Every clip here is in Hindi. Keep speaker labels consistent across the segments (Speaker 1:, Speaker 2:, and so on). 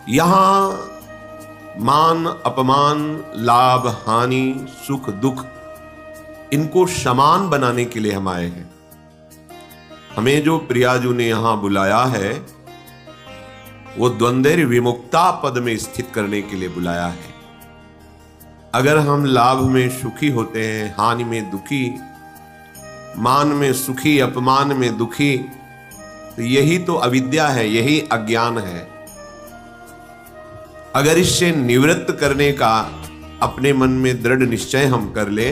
Speaker 1: यहां मान अपमान, लाभ हानि, सुख दुख, इनको समान बनाने के लिए हम आए हैं। हमें जो प्रियाजू ने यहां बुलाया है वो द्वंद्व विमुक्ता पद में स्थित करने के लिए बुलाया है। अगर हम लाभ में सुखी होते हैं, हानि में दुखी, मान में सुखी, अपमान में दुखी, तो यही तो अविद्या है, यही अज्ञान है। अगर इससे निवृत्त करने का अपने मन में दृढ़ निश्चय हम कर ले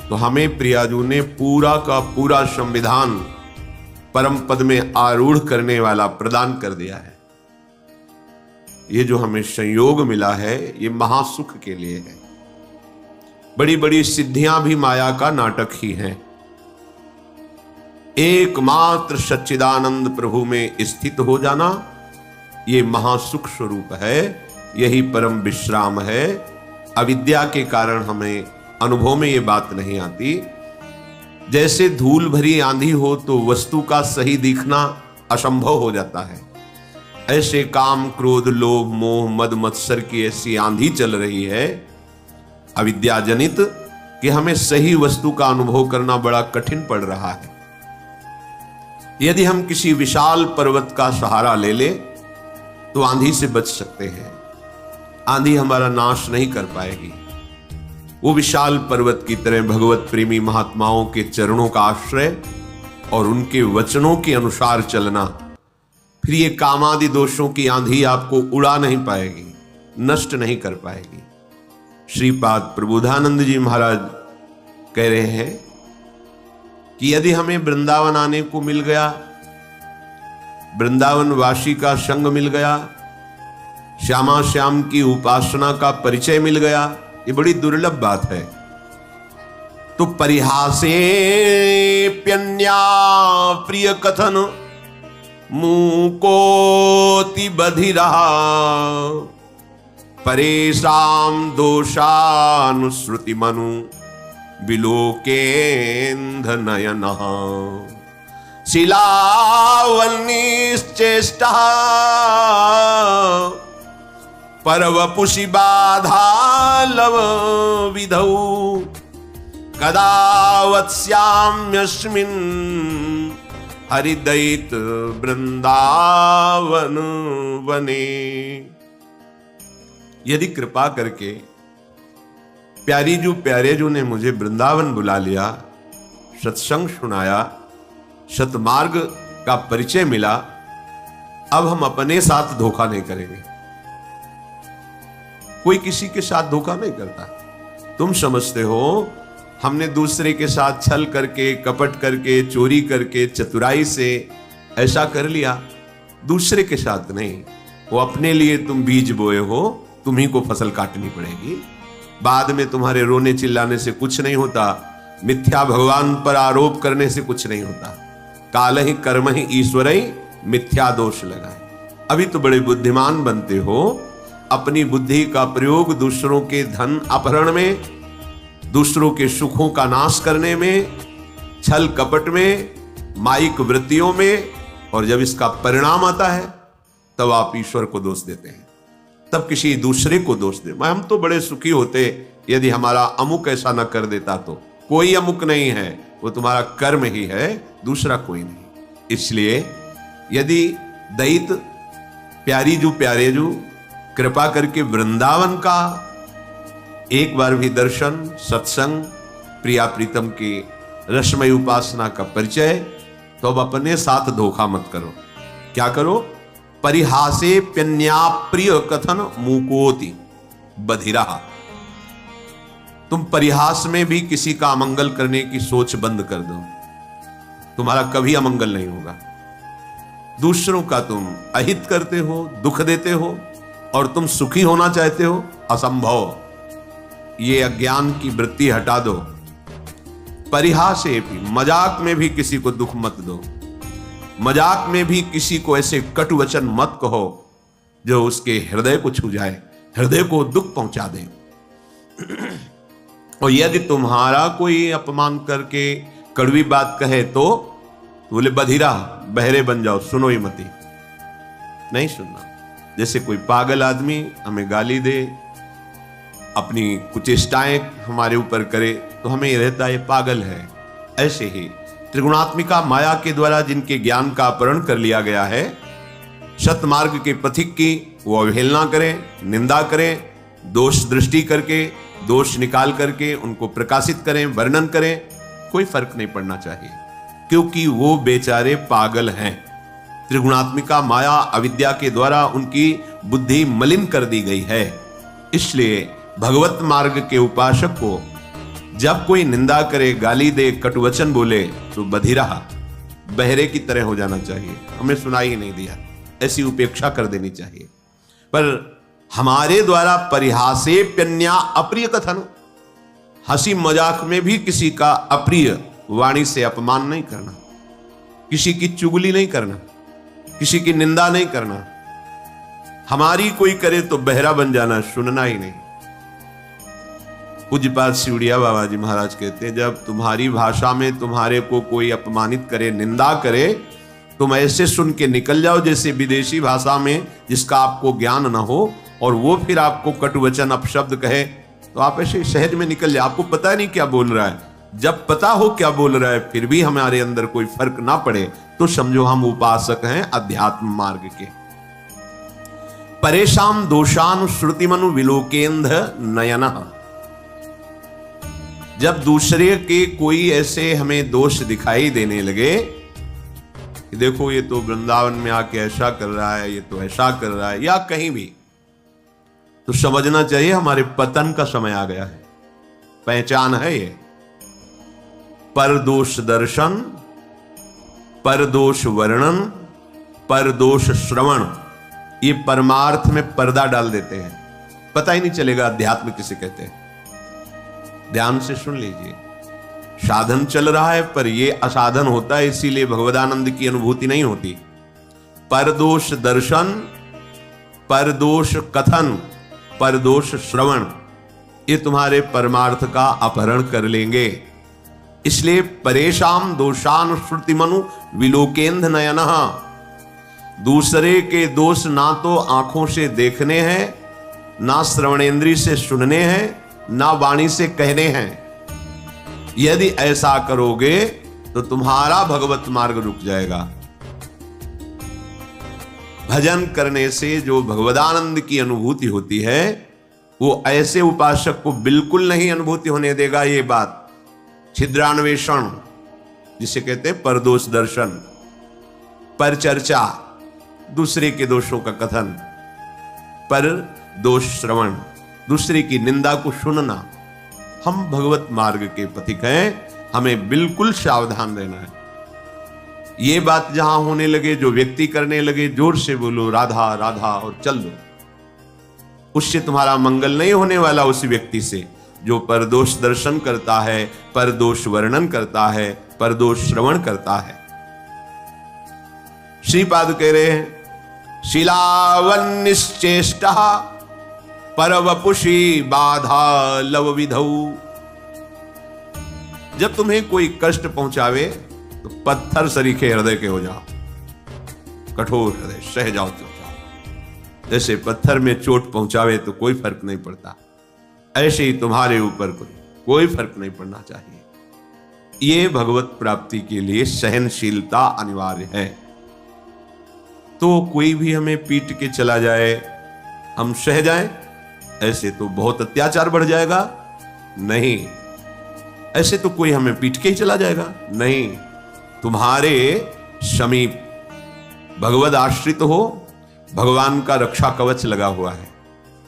Speaker 1: तो हमें प्रियाजू ने पूरा का पूरा संविधान परम पद में आरूढ़ करने वाला प्रदान कर दिया है। ये जो हमें संयोग मिला है ये महासुख के लिए है। बड़ी बड़ी सिद्धियां भी माया का नाटक ही हैं। एकमात्र सच्चिदानंद प्रभु में स्थित हो जाना ये महासुख स्वरूप है, यही परम विश्राम है। अविद्या के कारण हमें अनुभव में ये बात नहीं आती। जैसे धूल भरी आंधी हो तो वस्तु का सही दिखना असंभव हो जाता है, ऐसे काम क्रोध लोभ मोह मद मत्सर की ऐसी आंधी चल रही है अविद्या जनित कि हमें सही वस्तु का अनुभव करना बड़ा कठिन पड़ रहा है। यदि हम किसी विशाल पर्वत का सहारा ले ले तो आंधी से बच सकते हैं। आंधी हमारा नाश नहीं कर पाएगी। वो विशाल पर्वत की तरह भगवत प्रेमी महात्माओं के चरणों का आश्रय और उनके वचनों के अनुसार चलना, फिर ये कामादि दोषों की आंधी आपको उड़ा नहीं पाएगी, नष्ट नहीं कर पाएगी। श्रीपाद प्रबोधानंद जी महाराज कह रहे हैं कि यदि हमें वृंदावन आने को मिल गया, वृंदावन वासी का संग मिल गया, श्यामा श्याम की उपासना का परिचय मिल गया, ये बड़ी दुर्लभ बात है, तो परिहासे प्यन्या प्रिय कथन मूकोति बधिरा परेशाम दोषानुश्रुति मनु विलोकेन्ध नयनः शिलावल्निश्चेष्टा परवपुषि बाधा लव विधौ कदा वत्स्याम्यस्मिन् हरिदैत वृंदावन वने। यदि कृपा करके प्यारे जो ने मुझे वृंदावन बुला लिया, सत्संग सुनाया, सतमार्ग का परिचय मिला, अब हम अपने साथ धोखा नहीं करेंगे। कोई किसी के साथ धोखा नहीं करता। तुम समझते हो हमने दूसरे के साथ छल करके, कपट करके, चोरी करके, चतुराई से ऐसा कर लिया, दूसरे के साथ नहीं। वो अपने लिए तुम बीज बोए हो, तुम्ही को फसल काटनी पड़ेगी। बाद में तुम्हारे रोने चिल्लाने से कुछ नहीं होता, मिथ्या भगवान पर आरोप करने से कुछ नहीं होता। काल ही कर्म ही ईश्वर ही मिथ्या दोष लगाए। अभी तो बड़े बुद्धिमान बनते हो, अपनी बुद्धि का प्रयोग दूसरों के धन अपहरण में, दूसरों के सुखों का नाश करने में, छल कपट में, माइक वृत्तियों में, और जब इसका परिणाम आता है तब आप ईश्वर को दोष देते हैं, तब किसी दूसरे को दोष दे। हम तो बड़े सुखी होते यदि हमारा अमुक ऐसा न कर देता। तो कोई अमुक नहीं है, वो तुम्हारा कर्म ही है, दूसरा कोई नहीं। इसलिए यदि दैत प्यारे जो कृपा करके वृंदावन का एक बार भी दर्शन, सत्संग, प्रिया प्रीतम की रसमय उपासना का परिचय, तो अब अपने साथ धोखा मत करो। क्या करो? परिहासे प्यन्या प्रिय कथन मूकोति बधिरा। तुम परिहास में भी किसी का अमंगल करने की सोच बंद कर दो, तुम्हारा कभी अमंगल नहीं होगा। दूसरों का तुम अहित करते हो, दुख देते हो, और तुम सुखी होना चाहते हो, असंभव। ये अज्ञान की वृत्ति हटा दो। परिहासे भी, मजाक में भी किसी को दुख मत दो। मजाक में भी किसी को ऐसे कटु वचन मत कहो जो उसके हृदय को छू जाए, हृदय को दुख पहुंचा दे। और यदि तुम्हारा कोई अपमान करके कड़वी बात कहे तो बोले बधिरा, बहरे बन जाओ, सुनो ही मती, नहीं सुनना। जैसे कोई पागल आदमी हमें गाली दे, अपनी कुचेष्टाएं हमारे ऊपर करे, तो हमें रहता है पागल है। ऐसे ही त्रिगुणात्मिका माया के द्वारा जिनके ज्ञान का अपहरण कर लिया गया है, सतमार्ग के पथिक की वो अवहेलना करें, निंदा करें, दोष दृष्टि करके, दोष निकाल करके उनको प्रकाशित करें, वर्णन करें, कोई फर्क नहीं पड़ना चाहिए, क्योंकि वो बेचारे पागल हैं। त्रिगुणात्मिका माया अविद्या के द्वारा उनकी बुद्धि मलिन कर दी गई है। इसलिए भगवत मार्ग के उपासक को जब कोई निंदा करे, गाली दे, कटुवचन बोले, तो बधिरा, बहरे की तरह हो जाना चाहिए, हमें सुनाई ही नहीं दिया, ऐसी उपेक्षा कर देनी चाहिए। पर हमारे द्वारा परिहासेप्यन्या अप्रिय कथन, हंसी मजाक में भी किसी का अप्रिय वाणी से अपमान नहीं करना, किसी की चुगली नहीं करना, किसी की निंदा नहीं करना। हमारी कोई करे तो बहरा बन जाना, सुनना ही नहीं। पूज्यपाद सिवड़िया बाबा जी महाराज कहते हैं, जब तुम्हारी भाषा में तुम्हारे को कोई अपमानित करे, निंदा करे, तुम ऐसे सुन के निकल जाओ जैसे विदेशी भाषा में जिसका आपको ज्ञान ना हो, और वो फिर आपको कटुवचन अपशब्द कहे, तो आप ऐसे सहज में निकल जाए, आपको पता नहीं क्या बोल रहा है। जब पता हो क्या बोल रहा है फिर भी हमारे अंदर कोई फर्क ना पड़े, तो समझो हम उपासक हैं अध्यात्म मार्ग के। परेशान दोषान श्रुतिमनु विलोकेंध नयनः, जब दूसरे के कोई ऐसे हमें दोष दिखाई देने लगे कि देखो ये तो वृंदावन में आके ऐसा कर रहा है, ये तो ऐसा कर रहा है, या कहीं भी, तो समझना चाहिए हमारे पतन का समय आ गया है। पहचान है ये, परदोष दर्शन, परदोष वर्णन, परदोष श्रवण, ये परमार्थ में पर्दा डाल देते हैं, पता ही नहीं चलेगा अध्यात्म किसे कहते हैं। ध्यान से सुन लीजिए, साधन चल रहा है पर यह असाधन होता है, इसीलिए भगवदानंद की अनुभूति नहीं होती। परदोष दर्शन, परदोष कथन, परदोष श्रवण, ये तुम्हारे परमार्थ का अपहरण कर लेंगे। इसलिए परेशान दोषान श्रुतिमनु विलोकेंध नयनः, दूसरे के दोष ना तो आंखों से देखने हैं, ना श्रवणेंद्री से सुनने हैं, ना वाणी से कहने हैं। यदि ऐसा करोगे तो तुम्हारा भगवत मार्ग रुक जाएगा। भजन करने से जो भगवदानंद की अनुभूति होती है, वो ऐसे उपासक को बिल्कुल नहीं अनुभूति होने देगा। ये बात छिद्रान्वेषण जिसे कहते हैं, परदोष दर्शन, पर चर्चा, दूसरे के दोषों का कथन, पर दोष श्रवण, दूसरे की निंदा को सुनना। हम भगवत मार्ग के पथिक हैं, हमें बिल्कुल सावधान रहना है। ये बात जहां होने लगे, जो व्यक्ति करने लगे, जोर से बोलो राधा राधा और चल दो, उससे तुम्हारा मंगल नहीं होने वाला। उस व्यक्ति से जो परदोष दर्शन करता है, परदोष वर्णन करता है, परदोष श्रवण करता है। श्रीपाद कह रहे हैं, शिलावन्निश्चेष्टा परवपुषी बाधा लव विधौ। जब तुम्हें कोई कष्ट पहुंचावे तो पत्थर सरीखे हृदय के हो जाओ, कठोर हृदय, सह जाओ चुपचाप। जैसे पत्थर में चोट पहुंचावे तो कोई फर्क नहीं पड़ता, ऐसे ही तुम्हारे ऊपर कोई फर्क नहीं पड़ना चाहिए। ये भगवत प्राप्ति के लिए सहनशीलता अनिवार्य है। तो कोई भी हमें पीट के चला जाए, हम सह जाएं, ऐसे तो बहुत अत्याचार बढ़ जाएगा। नहीं, ऐसे तो कोई हमें पीट के ही चला जाएगा। नहीं, तुम्हारे समीप भगवद आश्रित हो, भगवान का रक्षा कवच लगा हुआ है।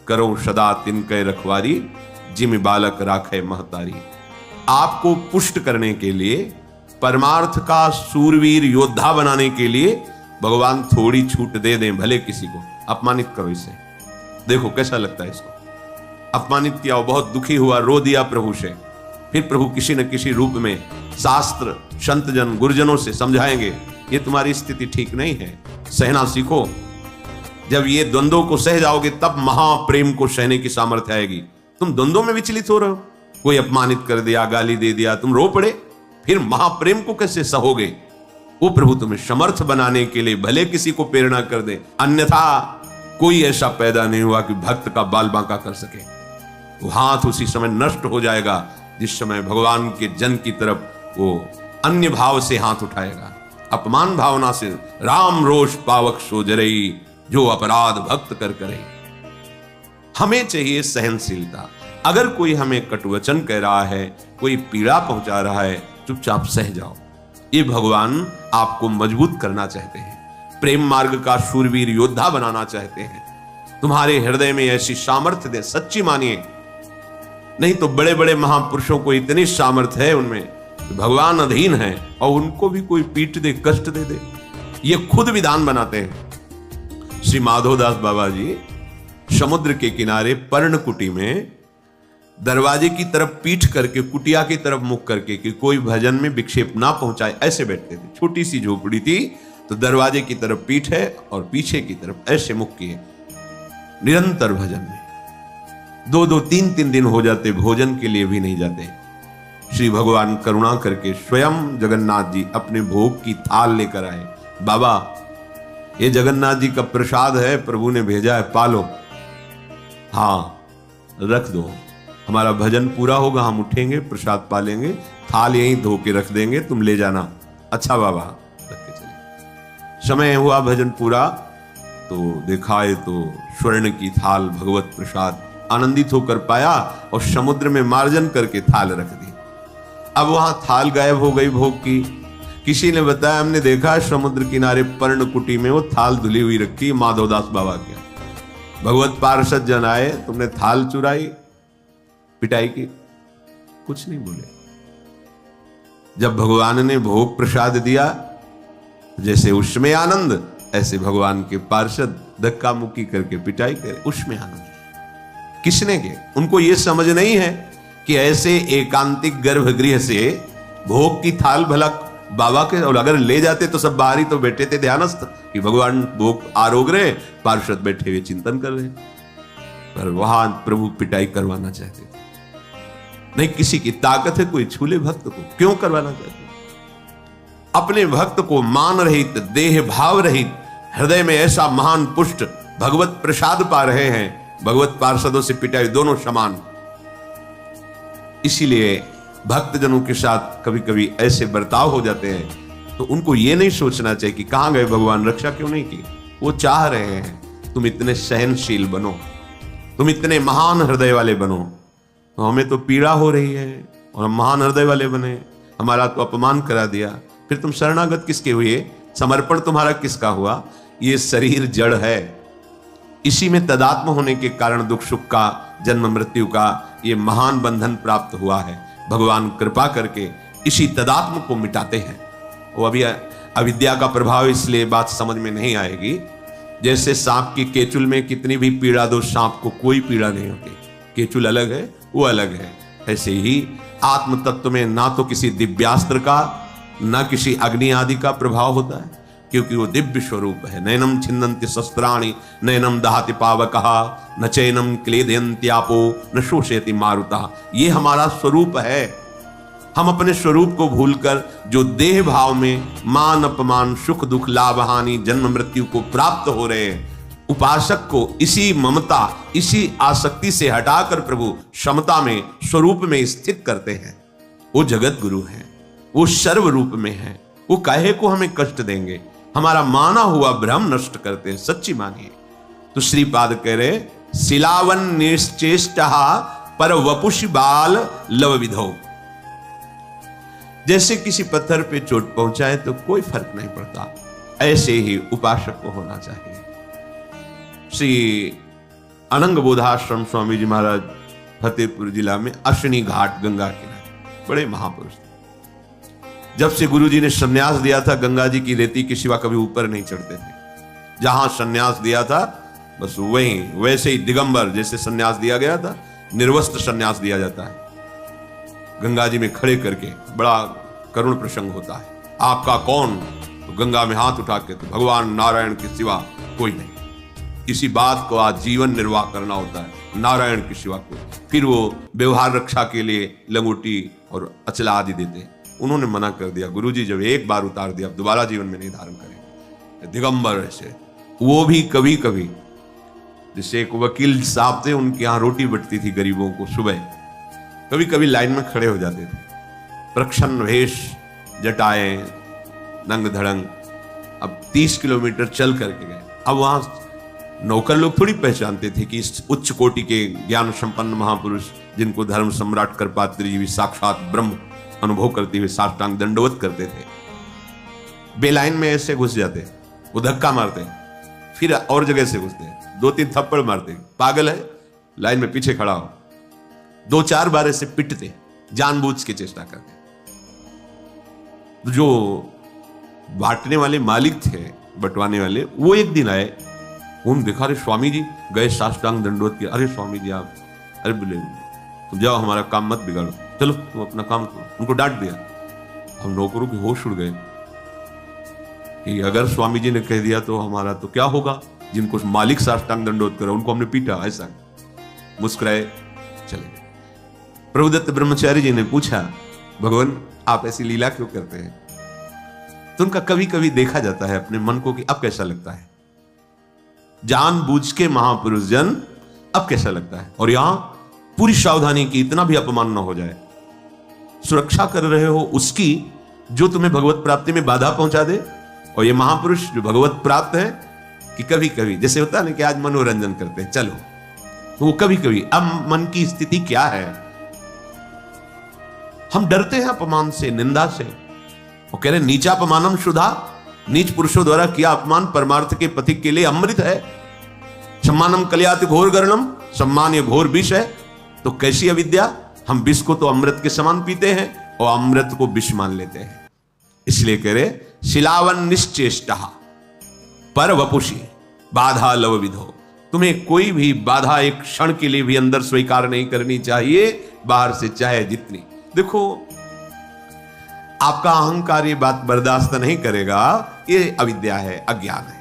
Speaker 1: करो सदा तिनके रखवारी, जिम बालक राखे महतारी। आपको पुष्ट करने के लिए, परमार्थ का सूरवीर योद्धा बनाने के लिए भगवान थोड़ी छूट दे दें, भले किसी को अपमानित करो। इसे देखो कैसा लगता है। इसको अपमानित किया, बहुत दुखी हुआ, रो दिया प्रभु से, फिर प्रभु किसी न किसी रूप में शास्त्र, संतजन, गुरुजनों से समझाएंगे, ये तुम्हारी स्थिति ठीक नहीं है, सहना सीखो। जब ये द्वंद्वों को सह जाओगे तब महाप्रेम को सहने की सामर्थ्य आएगी। तुम द्वंद्वों में विचलित हो रहे हो, कोई अपमानित कर दिया, गाली दे दिया, तुम रो पड़े, फिर महाप्रेम को कैसे सहोगे? वो प्रभु तुम्हें समर्थ बनाने के लिए भले किसी को प्रेरणा कर दे, अन्यथा कोई ऐसा पैदा नहीं हुआ कि भक्त का बाल बांका कर सके। वो हाथ उसी समय नष्ट हो जाएगा जिस समय भगवान के जन की तरफ वो अन्य भाव से हाथ उठाएगा, अपमान भावना से। राम रोष पावक सो जरई, जो अपराध भक्त कर करे। हमें चाहिए सहनशीलता। अगर कोई हमें कटुवचन कह रहा है, कोई पीड़ा पहुंचा रहा है, चुपचाप सह जाओ। ये भगवान आपको मजबूत करना चाहते हैं, प्रेम मार्ग का शूरवीर योद्धा बनाना चाहते हैं। तुम्हारे हृदय में ऐसी सामर्थ्य दे, सच्ची मानिए। नहीं तो बड़े बड़े महापुरुषों को इतनी सामर्थ्य है उनमें, भगवान अधीन है और उनको भी कोई पीट दे, कष्ट दे दे, ये खुद विधान बनाते हैं। श्री माधोदास बाबा जी समुद्र के किनारे पर्णकुटी में दरवाजे की तरफ पीठ करके, कुटिया की तरफ मुख करके कि कोई भजन में विक्षेप ना पहुंचाए, ऐसे बैठते थे। छोटी सी झोपड़ी थी, तो दरवाजे की तरफ पीठ है और पीछे की तरफ ऐसे मुख किए, निरंतर भजन में 2-2, 3-3 दिन हो जाते, भोजन के लिए भी नहीं जाते। श्री भगवान करुणा करके स्वयं जगन्नाथ जी अपने भोग की थाल लेकर आए। बाबा, ये जगन्नाथ जी का प्रसाद है, प्रभु ने भेजा है, पालो। हाँ, रख दो, हमारा भजन पूरा होगा, हम उठेंगे, प्रसाद पालेंगे, थाल यहीं धो के रख देंगे, तुम ले जाना। अच्छा बाबा, रख के चले। समय हुआ भजन पूरा, तो देखा ये तो स्वर्ण की थाल, भगवत प्रसाद। आनंदित होकर पाया और समुद्र में मार्जन करके थाल रख दी। अब वहां थाल गायब हो गई भोग की। किसी ने बताया, हमने देखा समुद्र किनारे पर्णकुटी में वो थाल धुली हुई रखी, माधवदास बाबा के। भगवत पार्षद जन आए, तुमने थाल चुराई, पिटाई की? कुछ नहीं बोले। जब भगवान ने भोग प्रसाद दिया, जैसे उसमें आनंद, ऐसे भगवान के पार्षद धक्का मुक्की करके पिटाई करे, उसमें आनंद। किसने के? उनको यह समझ नहीं है कि ऐसे एकांतिक गर्भगृह से भोग की थाल भला बाबा के, और अगर ले जाते तो सब बाहर ही तो बैठे थे ध्यानस्थ कि भगवान भोग आरोग रहे, पार्षद बैठे हुए चिंतन कर रहे, पर वहां प्रभु पिटाई करवाना चाहते थे। नहीं, किसी की ताकत है कोई छूले भक्त को, क्यों करवाना चाहते? अपने भक्त को मान रहित, देह भाव रहित, हृदय में ऐसा महान पुष्ट भगवत प्रसाद पा रहे हैं, भगवत पार्षदों से पिटाई दोनों समान। इसीलिए भक्तजनों के साथ कभी कभी ऐसे बर्ताव हो जाते हैं, तो उनको यह नहीं सोचना चाहिए कि कहां गए भगवान, रक्षा क्यों नहीं की। वो चाह रहे हैं तुम इतने सहनशील बनो, तुम इतने महान हृदय वाले बनो। तो हमें तो पीड़ा हो रही है और हम महान हृदय वाले बने, हमारा तो अपमान करा दिया, फिर तुम शरणागत किसके हुए, समर्पण तुम्हारा किसका हुआ? ये शरीर जड़ है, इसी में तदात्म होने के कारण दुख सुख का, जन्म मृत्यु का ये महान बंधन प्राप्त हुआ है। भगवान कृपा करके इसी तदात्म को मिटाते हैं। वो अभी अविद्या का प्रभाव, इसलिए बात समझ में नहीं आएगी। जैसे सांप की केचुल में कितनी भी पीड़ा दो, सांप को कोई पीड़ा नहीं होती, केचुल अलग है, वो अलग है। ऐसे ही आत्म तत्व में ना तो किसी दिव्यास्त्र का, ना किसी अग्नि आदि का प्रभाव होता है, क्योंकि वो दिव्य स्वरूप है। नैनम छिन्नन्ति शस्त्राणि नैनम दहाति पावकः न चैनम क्लेदयन्त्यापो न शोषयति मारुतः। ये हमारा स्वरूप है। हम अपने स्वरूप को भूलकर जो देह भाव में मान अपमान, सुख दुख, लाभ हानि, जन्म मृत्यु को प्राप्त हो रहे हैं, उपासक को इसी ममता, इसी आसक्ति से हटाकर प्रभु समता में, स्वरूप में स्थित करते हैं। वो जगत गुरु हैं, वो सर्व रूप में है, वो काहे को हमें कष्ट देंगे, हमारा माना हुआ भ्रम नष्ट करते हैं। सच्ची मानिए। तो श्रीपाद कह रहे, शिलावन निश्चेष्टः पर वपुष बाल लव विधौ। जैसे किसी पत्थर पे चोट पहुंचाए तो कोई फर्क नहीं पड़ता, ऐसे ही उपासक को होना चाहिए। श्री अनंग बोधाश्रम स्वामी जी महाराज फतेहपुर जिला में अश्विनी घाट गंगा किनारे, बड़े महापुरुष। जब से गुरु जी ने संन्यास दिया था, गंगा जी की रेती के सिवा कभी ऊपर नहीं चढ़ते थे। जहां संन्यास दिया था बस वहीं, वैसे ही दिगंबर जैसे संन्यास दिया गया था, निर्वस्त्र संन्यास दिया जाता है। गंगा जी में खड़े करके बड़ा करुण प्रसंग होता है। आपका कौन? तो गंगा में हाथ उठा के, तो भगवान नारायण के सिवा कोई नहीं। इसी बात को आज जीवन निर्वाह करना होता है, नारायण के सिवा कोई। फिर वो व्यवहार रक्षा के लिए लंगोटी और अचला आदि देते। उन्होंने मना कर दिया, गुरुजी जब एक बार उतार दिया अब दोबारा जीवन में नहीं धारण करेंगे। दिगंबर ऐसे, वो भी कभी कभी जैसे एक वकील साहब थे, उनके यहाँ रोटी बटती थी गरीबों को सुबह, कभी कभी लाइन में खड़े हो जाते थे, प्रच्छन्न वेश, जटाएं, नंग धड़ंग। अब 30 किलोमीटर चल करके गए। अब वहां नौकर लोग थोड़ी पहचानते थे कि इस उच्च कोटि के ज्ञान संपन्न महापुरुष, जिनको धर्म सम्राट करपात्री जी भी साक्षात ब्रह्म अनुभव करते हुए साष्टांग दंडवत करते थे, बेलाइन में ऐसे घुस जाते, वो धक्का मारते, फिर और जगह से घुसते, 2-3 थप्पड़ मारते, पागल है, लाइन में पीछे खड़ा हो, 2-4 बार ऐसे पिटते, जानबूझ के चेष्टा करते। जो बांटने वाले मालिक थे, बंटवाने वाले, वो एक दिन आए, उन देखा, अरे स्वामी जी, गए साष्टांग दंडवत किया, अरे स्वामी जी आप, अरे बोले तुम जाओ, हमारा काम मत बिगाड़ो, चलो तुम अपना काम करो। उनको डांट दिया। हम नौकरों के होश उड़ गए कि अगर स्वामी जी ने कह दिया तो हमारा तो क्या होगा, जिनको मालिक साष्टांग दंडवत करा उनको हमने पीटा। ऐसा मुस्कुराए, चले गए। प्रभुदत्त ब्रह्मचारी जी ने पूछा, भगवान आप ऐसी लीला क्यों करते हैं? तो उनका कभी कभी देखा जाता है अपने मन को कि अब कैसा लगता है, जानबूझ के महापुरुष जन अब कैसा लगता है। और यहां पूरी सावधानी की, इतना भी अपमान ना हो जाए, सुरक्षा कर रहे हो उसकी जो तुम्हें भगवत प्राप्ति में बाधा पहुंचा दे। और ये महापुरुष जो भगवत प्राप्त है, कि कभी कभी जैसे होता है ना कि आज मनोरंजन करते हैं, चलो, तो वो कभी कभी, अब मन की स्थिति क्या है, हम डरते हैं अपमान से, निंदा से। वो कह रहे नीचा अपमानम शुद्धा, नीच पुरुषों द्वारा किया अपमान परमार्थ के पथिक के लिए अमृत है। सम्मानम कल्याति घोर गर्णम, सम्मान ये घोर विष है। तो कैसी अविद्या, हम विष को तो अमृत के समान पीते हैं और अमृत को विष मान लेते हैं। इसलिए कह रहे शिलावन निश्चेष्टा पर वपुषी बाधा लव विधो, तुम्हें कोई भी बाधा एक क्षण के लिए भी अंदर स्वीकार नहीं करनी चाहिए, बाहर से चाहे जितनी। देखो आपका अहंकार ये बात बर्दाश्त नहीं करेगा, ये अविद्या है, अज्ञान है।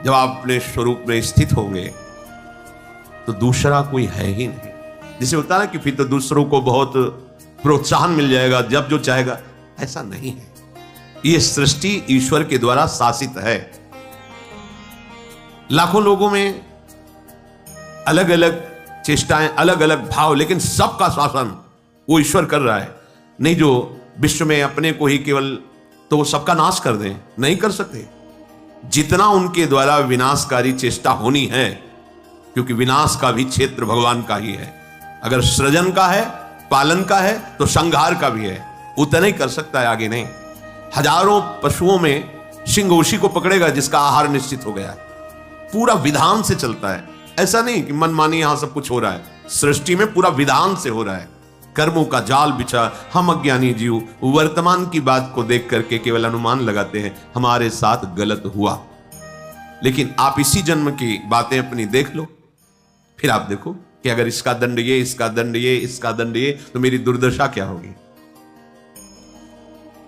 Speaker 1: जब आप अपने स्वरूप में स्थित होंगे तो दूसरा कोई है ही नहीं। जिसे होता है ना कि फिर तो दूसरों को बहुत प्रोत्साहन मिल जाएगा जब जो चाहेगा, ऐसा नहीं है। ये सृष्टि ईश्वर के द्वारा शासित है। लाखों लोगों में अलग अलग चेष्टाएं, अलग अलग भाव, लेकिन सबका शासन वो ईश्वर कर रहा है। नहीं जो विश्व में अपने को ही केवल तो वो सबका नाश कर दें, नहीं कर सकते। जितना उनके द्वारा विनाशकारी चेष्टा होनी है, क्योंकि विनाश का भी क्षेत्र भगवान का ही है। अगर सृजन का है, पालन का है, तो संहार का भी है। उतना ही कर सकता है, आगे नहीं। हजारों पशुओं में सिंह उसी को पकड़ेगा जिसका आहार निश्चित हो गया है। पूरा विधान से चलता है, ऐसा नहीं कि मनमानी यहां सब कुछ हो रहा है। सृष्टि में पूरा विधान से हो रहा है। कर्मों का जाल बिछा, हम अज्ञानी जीव वर्तमान की बात को देख करके केवल अनुमान लगाते हैं हमारे साथ गलत हुआ। लेकिन आप इसी जन्म की बातें अपनी देख लो, फिर आप देखो कि अगर इसका दंड ये, इसका दंड ये, इसका दंड ये, तो मेरी दुर्दशा क्या होगी।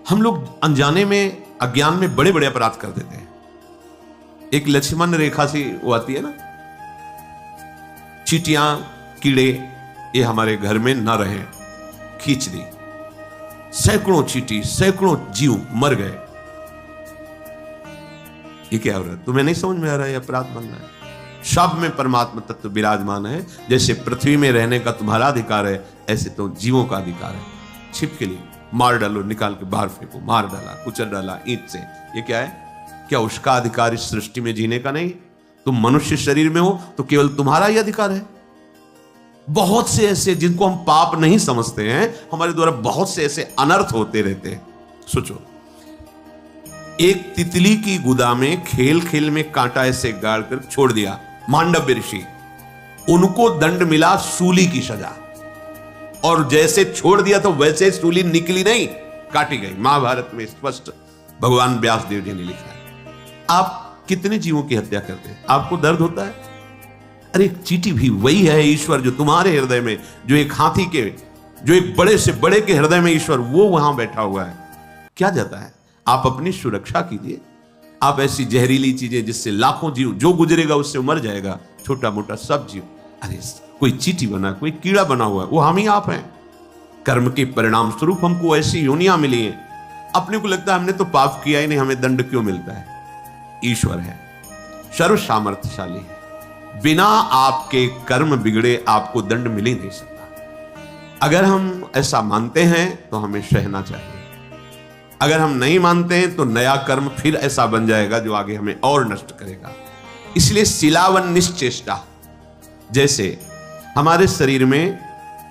Speaker 1: हम लोग अनजाने में, अज्ञान में बड़े बड़े अपराध कर देते हैं। एक लक्ष्मण रेखा सी वो आती है ना, चींटियां, कीड़े ये हमारे घर में न रहे, खींच दी। सैकड़ों चींटी, सैकड़ों जीव मर गए। ये क्या हो रहा है? तुम्हें नहीं समझ में आ रहा है? अपराध बन रहा है। सब में परमात्मा तत्व विराजमान है। जैसे पृथ्वी में रहने का तुम्हारा अधिकार है, ऐसे तो जीवों का अधिकार है। छिप के लिए मार डालो, निकाल के बाहर फेंको, मार डाला, कुचल डाला ईंट से, ये क्या है? क्या उसका अधिकार इस सृष्टि में जीने का नहीं? तुम मनुष्य शरीर में हो तो केवल तुम्हारा ही अधिकार है। बहुत से ऐसे जिनको हम पाप नहीं समझते हैं, हमारे द्वारा बहुत से ऐसे अनर्थ होते रहते हैं। सोचो, एक तितली की गुदा में खेल खेल में कांटा ऐसे गाड़ कर छोड़ दिया मांडव्य ऋषि, उनको दंड मिला सूली की सजा। और जैसे छोड़ दिया तो वैसे सूली निकली नहीं, काटी गई। महाभारत में स्पष्ट भगवान व्यास देव जी ने लिखा है। आप कितने जीवों की हत्या करते हैं? आपको दर्द होता है? अरे एक चींटी भी वही है ईश्वर जो तुम्हारे हृदय में, जो एक हाथी के, जो एक बड़े से बड़े के हृदय में ईश्वर, वो वहां बैठा हुआ है। क्या जाता है? आप अपनी सुरक्षा कीजिए। आप ऐसी जहरीली चीजें जिससे लाखों जीव, जो गुजरेगा उससे मर जाएगा, छोटा मोटा सब जीव। अरे कोई चींटी बना, कोई कीड़ा बना हुआ है, वो हम ही आप हैं। कर्म के परिणाम स्वरूप हमको ऐसी योनियां मिली हैं। अपने को लगता है हमने तो पाप किया ही नहीं, हमें दंड क्यों मिलता है? ईश्वर है, सर्व सामर्थ्यशाली है। बिना आपके कर्म बिगड़े आपको दंड मिल ही नहीं सकता। अगर हम ऐसा मानते हैं तो हमें सहना चाहिए, अगर हम नहीं मानते हैं तो नया कर्म फिर ऐसा बन जाएगा जो आगे हमें और नष्ट करेगा। इसलिए शिलावन निश्चेष्टा, जैसे हमारे शरीर में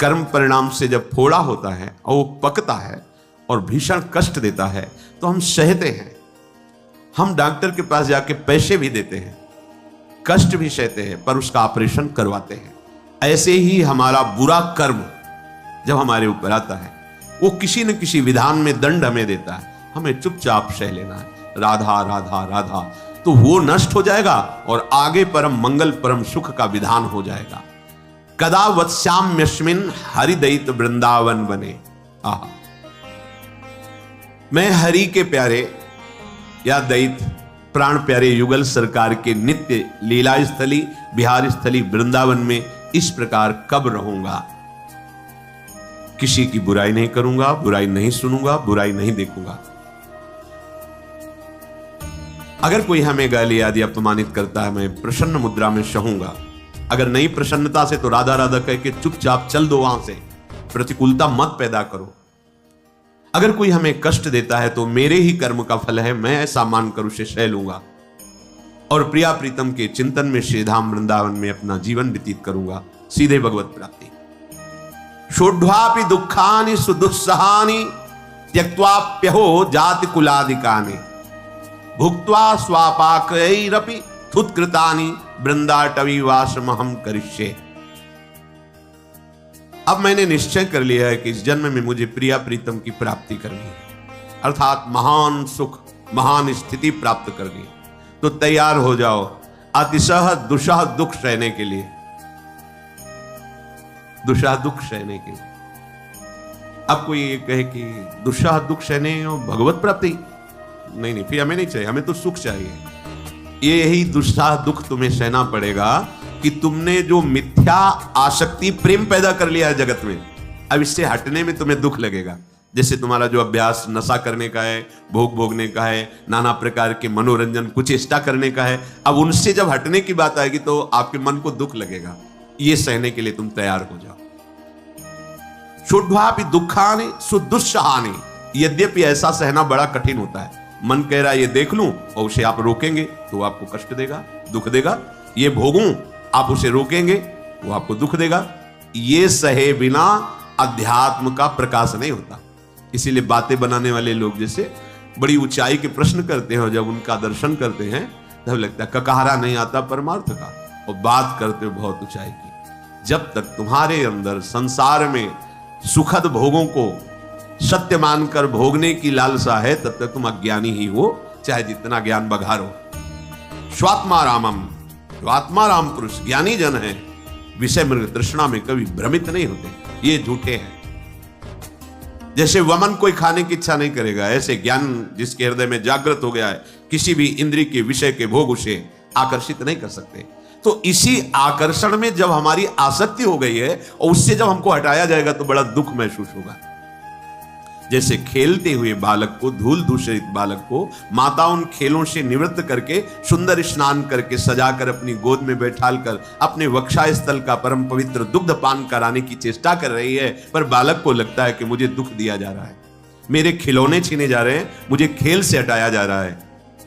Speaker 1: कर्म परिणाम से जब फोड़ा होता है और वो पकता है और भीषण कष्ट देता है तो हम सहते हैं, हम डॉक्टर के पास जाके पैसे भी देते हैं, कष्ट भी सहते हैं, पर उसका ऑपरेशन करवाते हैं। ऐसे ही हमारा बुरा कर्म जब हमारे ऊपर आता है वो किसी न किसी विधान में दंड हमें देता है, हमें चुपचाप सह लेना है, राधा राधा राधा, तो वो नष्ट हो जाएगा और आगे परम मंगल परम सुख का विधान हो जाएगा। कदा वत्स्याम्यस्मिन् हरिदयित वृंदावन बने। आहा, मैं हरि के प्यारे या दैत प्राण प्यारे युगल सरकार के नित्य लीला स्थली बिहार स्थली वृंदावन में इस प्रकार कब रहूंगा। किसी की बुराई नहीं करूंगा, बुराई नहीं सुनूंगा, बुराई नहीं देखूंगा। अगर कोई हमें गाली आदि अपमानित करता है, मैं प्रसन्न मुद्रा में सहूंगा। अगर नहीं प्रसन्नता से तो राधा राधा कह के चुपचाप चल दो, वहां से प्रतिकूलता मत पैदा करो। अगर कोई हमें कष्ट देता है तो मेरे ही कर्म का फल है, मैं ऐसा मानकर उसे सह लूंगा और प्रिया प्रीतम के चिंतन में श्रीधाम वृंदावन में अपना जीवन व्यतीत करूंगा, सीधे भगवत प्राप्ति। षोड्वापि दुखानि सुदुस्सहानि त्यक्त्वाप्यहो जाति कुलादिकानि भुक्त्वा स्वापाकैरपि थुत्कृतानि वृंदाटवीवासमहं करिष्ये। अब मैंने निश्चय कर लिया है कि इस जन्म में मुझे प्रिया प्रीतम की प्राप्ति करनी है, अर्थात महान सुख महान स्थिति प्राप्त करनी है। तो तैयार हो जाओ अतिशह दुषह दुख सहने के लिए, दुषह दुख सहने के लिए। अब कोई ये कहे कि दुषह दुख सहने और भगवत प्राप्ति, नहीं, फिर हमें नहीं चाहिए, हमें तो सुख चाहिए। यही दुषह दुख तुम्हें सहना पड़ेगा कि तुमने जो मिथ्या आसक्ति प्रेम पैदा कर लिया है जगत में, अब इससे हटने में तुम्हें दुख लगेगा। जैसे तुम्हारा जो अभ्यास नशा करने का है, भोग भोगने का है, नाना प्रकार के मनोरंजन कुचेष्टा करने का है, अब उनसे जब हटने की बात आएगी तो आपके मन को दुख लगेगा। ये सहने के लिए तुम तैयार हो जाओ। शुद्धापि दुखानि सुदुस्सहानि, यद्यपि ऐसा सहना बड़ा कठिन होता है। मन कह रहा है ये देख लूं और उसे आप रोकेंगे तो आपको कष्ट देगा, दुख देगा। ये भोगूं, आप उसे रोकेंगे वो आपको दुख देगा। ये सहे बिना अध्यात्म का प्रकाश नहीं होता। इसीलिए बातें बनाने वाले लोग जैसे बड़ी ऊंचाई के प्रश्न करते हैं और जब उनका दर्शन करते हैं तब लगता है ककहरा नहीं आता परमार्थ का, और बात करते हो बहुत ऊंचाई की। जब तक तुम्हारे अंदर संसार में सुखद भोगों को सत्य मानकर भोगने की लालसा है तब तक तुम अज्ञानी ही हो, चाहे जितना ज्ञान बघारो। स्वात्मा रामम, जो आत्मा राम पुरुष ज्ञानी जन है, विषय मृग तृष्णा में कभी भ्रमित नहीं होते, ये झूठे हैं। जैसे वमन कोई खाने की इच्छा नहीं करेगा, ऐसे ज्ञान जिसके हृदय में जागृत हो गया है किसी भी इंद्रिय के विषय के भोग उसे आकर्षित नहीं कर सकते। तो इसी आकर्षण में जब हमारी आसक्ति हो गई है और उससे जब हमको हटाया जाएगा तो बड़ा दुख महसूस होगा। जैसे खेलते हुए बालक को, धूल दूषित बालक को माता उन खेलों से निवृत्त करके सुंदर स्नान करके सजाकर अपनी गोद में बैठालकर अपने वक्षा स्थल का परम पवित्र दुग्ध पान कराने की चेष्टा कर रही है, पर बालक को लगता है कि मुझे दुख दिया जा रहा है, मेरे खिलौने छीने जा रहे हैं, मुझे खेल से हटाया जा रहा है।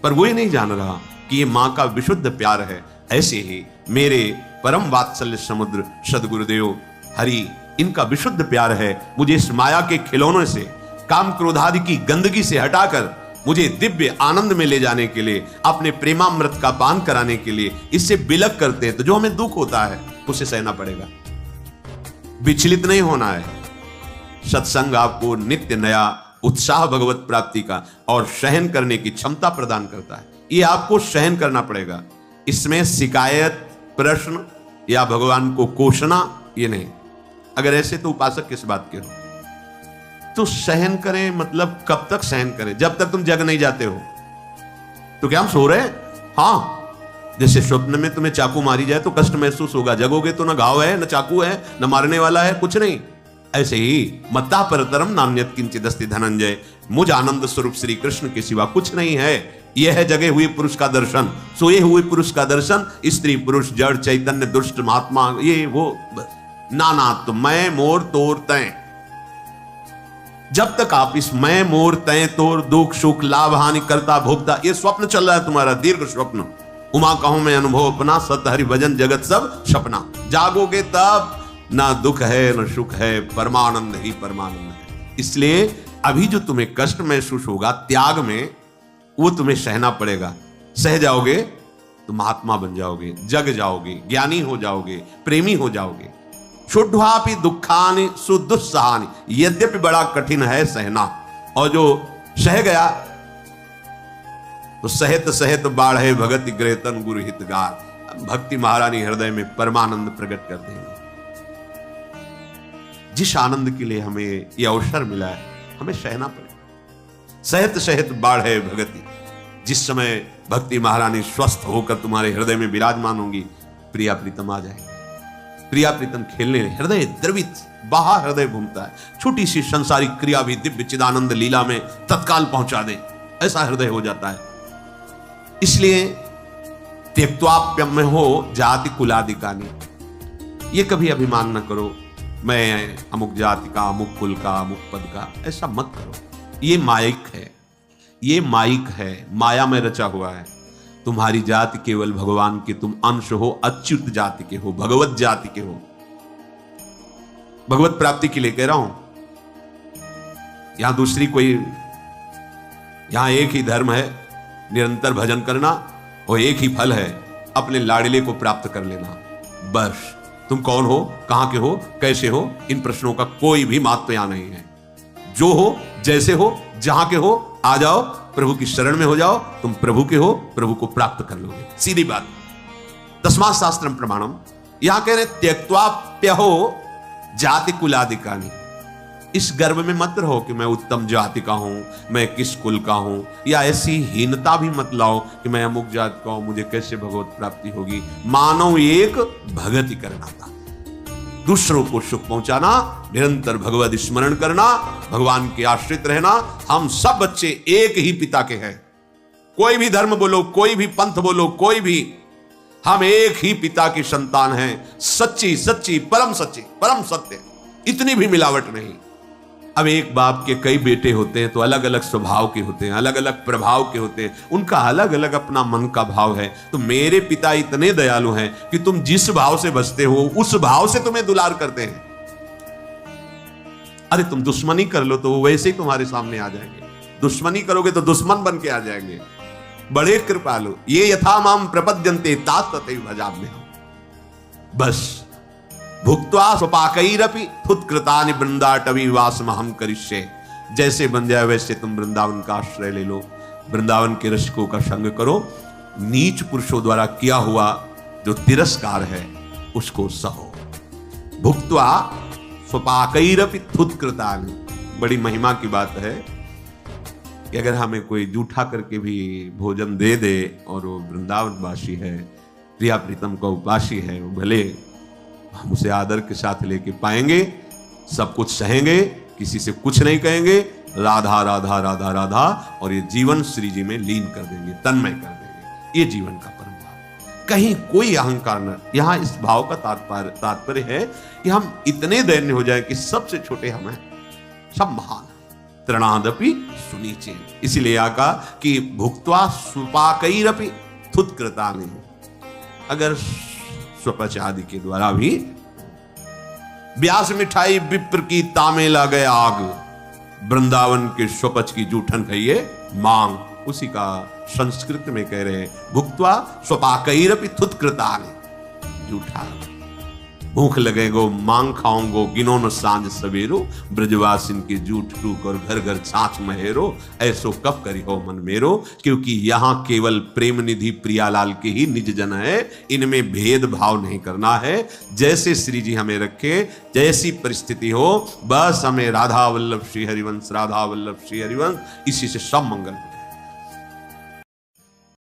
Speaker 1: पर वो ही नहीं जान रहा कि ये मां का विशुद्ध प्यार है। ऐसे ही मेरे परम वात्सल्य समुद्र सदगुरुदेव हरि, इनका विशुद्ध प्यार है। मुझे इस माया के खिलौनों से, काम क्रोधादि की गंदगी से हटाकर मुझे दिव्य आनंद में ले जाने के लिए, अपने प्रेमामृत का पान कराने के लिए इससे बिलक करते हैं। तो जो हमें दुख होता है उसे सहना पड़ेगा, विचलित नहीं होना है। सत्संग आपको नित्य नया उत्साह भगवत प्राप्ति का और सहन करने की क्षमता प्रदान करता है। ये आपको सहन करना पड़ेगा। इसमें शिकायत, प्रश्न या भगवान को कोसना ये नहीं। अगर ऐसे तो उपासक किस बात के हो। तो सहन करें मतलब कब तक सहन करें? जब तक तुम जग नहीं जाते हो। तो क्या हम सो रहे हैं? हाँ, जैसे स्वप्न में तुम्हें चाकू मारी जाए तो कष्ट महसूस होगा, जगोगे तो न घाव है, न चाकू है, न मारने वाला है, कुछ नहीं। ऐसे ही मत्ता परतरम नान्यत किंचिदस्ति धनंजय, मुझ आनंद स्वरूप श्री कृष्ण के सिवा कुछ नहीं है। यह है जगे हुए पुरुष का दर्शन, सोए हुए पुरुष का दर्शन, स्त्री पुरुष जड़ चैतन्य दुष्ट महात्मा ये वो नाना तो मैं मोर तोर तय। जब तक आप इस मैं मोर तय तोर दुख सुख लाभ हानि करता भोगता ये स्वप्न चल रहा है तुम्हारा दीर्घ स्वप्न, उमा कहूं मैं अनुभव अपना सत हरि भजन जगत सब सपना, जागोगे तब ना दुख है ना सुख है, परमानंद ही परमानंद है। इसलिए अभी जो तुम्हें कष्ट महसूस होगा त्याग में वो तुम्हें सहना पड़ेगा, सह जाओगे तो महात्मा बन जाओगे, जग जाओगे, ज्ञानी हो जाओगे, प्रेमी हो जाओगे। शुद्धापि दुखानि सुदुस्सहानि, यद्यपि बड़ा कठिन है सहना, और जो सह गया तो सहत सहत बाढ़े भगति ग्रेतन गुरु हितगार, भक्ति महारानी हृदय में परमानंद प्रकट कर देंगे। जिस आनंद के लिए हमें यह अवसर मिला है हमें सहना पड़ेगा। सहत सहत बाढ़े भगति, जिस समय भक्ति महारानी स्वस्थ होकर तुम्हारे हृदय में विराजमान होंगी, प्रिया प्रीतम आ जाएंगे। प्रिया प्रीतम खेलने हृदय द्रवित बाहर हृदय घूमता है, छोटी सी संसारिक क्रिया भी दिव्य चिदानंद लीला में तत्काल पहुंचा दे, ऐसा हृदय हो जाता है। इसलिए त्यक्त्वाप्यम में हो जाति कुलादिकानि, ये कभी अभिमान न करो मैं अमुक जाति का, अमुक कुल का, अमुक पद का, ऐसा मत करो। ये माइक है, ये माइक है, माया में रचा हुआ है। तुम्हारी जाति केवल भगवान के तुम अंश हो, अच्युत जाति के हो, भगवत जाति के हो। भगवत प्राप्ति के लिए कह रहा हूं, यहां दूसरी कोई, यहां एक ही धर्म है, निरंतर भजन करना, और एक ही फल है, अपने लाडले को प्राप्त कर लेना। बस तुम कौन हो, कहां के हो, कैसे हो, इन प्रश्नों का कोई भी महत्व यहां नहीं है। जो हो, जैसे हो, जहां के हो, आ जाओ, प्रभु की शरण में हो जाओ, तुम प्रभु के हो, प्रभु को प्राप्त कर लोगे, सीधी बात। तस्मात् शास्त्रम प्रमाणम, यहां कह रहे त्यक्त्वाप्यहो जाति कुलादिकानि। इस गर्व में मत रहो कि मैं उत्तम जाति का हूं, मैं किस कुल का हूं, या ऐसी हीनता भी मत लाओ कि मैं अमुक जाति का हूं, मुझे कैसे भगवत प्राप्ति होगी। मानव एक भगति करना था, दूसरों को सुख पहुंचाना, निरंतर भगवत स्मरण करना, भगवान के आश्रित रहना। हम सब बच्चे एक ही पिता के हैं, कोई भी धर्म बोलो, कोई भी पंथ बोलो, कोई भी, हम एक ही पिता की संतान हैं। सच्ची सच्ची परम सच्ची परम सत्य, इतनी भी मिलावट नहीं। अब एक बाप के कई बेटे होते हैं तो अलग अलग स्वभाव के होते हैं, अलग अलग प्रभाव के होते हैं, उनका अलग अलग अपना मन का भाव है। तो मेरे पिता इतने दयालु हैं कि तुम जिस भाव से बसते हो उस भाव से तुम्हें दुलार करते हैं। अरे तुम दुश्मनी कर लो तो वो वैसे ही तुम्हारे सामने आ जाएंगे, दुश्मनी करोगे तो दुश्मन बन के आ जाएंगे। बड़े कृपालु, ये यथा माम प्रपद्यन्ते तास तथैव भजाम्यहम्। बस भुक्त्वा स्वपाकैरपि फुत्कृतानि वृंदाटवी वासमहं करिष्ये। जैसे बन जाए वैसे तुम वृंदावन का आश्रय ले लो, वृंदावन के रसिकों का संग करो, नीच पुरुषों द्वारा किया हुआ जो तिरस्कार है उसको सहो। भुक्त्वा स्वपाकैरपि फुत्कृतानि, बड़ी महिमा की बात है कि अगर हमें कोई जूठा करके भी भोजन दे दे और वो वृंदावन वासी है, प्रिया प्रीतम का उपासी है, वो भले हम उसे आदर के साथ लेके पाएंगे, सब कुछ सहेंगे, किसी से कुछ नहीं कहेंगे, राधा राधा राधा राधा, और ये जीवन श्री जी में लीन कर देंगे, तन्मय कर देंगे। ये जीवन का परम भाव, कहीं कोई अहंकार न। यहां इस भाव का तात्पर्य है कि हम इतने दैन्य हो जाए कि सबसे छोटे हम हैं, सब महान है। तृणादपि सुनीचे, इसीलिए आका कि भुक्त्वा सुपाकैरपि थुत्कृतानि, अगर स्वपच आदि के द्वारा भी ब्यास मिठाई विप्र की तामे ला गए आग, वृंदावन के स्वपच की जूठन खाइए मांग, उसी का संस्कृत में कह रहे हैं भुक्त्वा स्वपाकैरपि थुत्कृतानि, जूठा भूख लगेगो मांग खाऊंगो, गिनो न सांझ सवेरो, ब्रजवासिन की जूठ टूक और घर घर छाछ महेरो, ऐसो कब करी हो मन मेरो। क्योंकि यहाँ केवल प्रेम निधि प्रियालाल के ही निज जन है, इनमें भेद भाव नहीं करना है। जैसे श्री जी हमें रखे, जैसी परिस्थिति हो, बस हमें राधा वल्लभ श्री हरिवंश, राधा वल्लभ श्री हरिवंश, इसी से सब मंगल।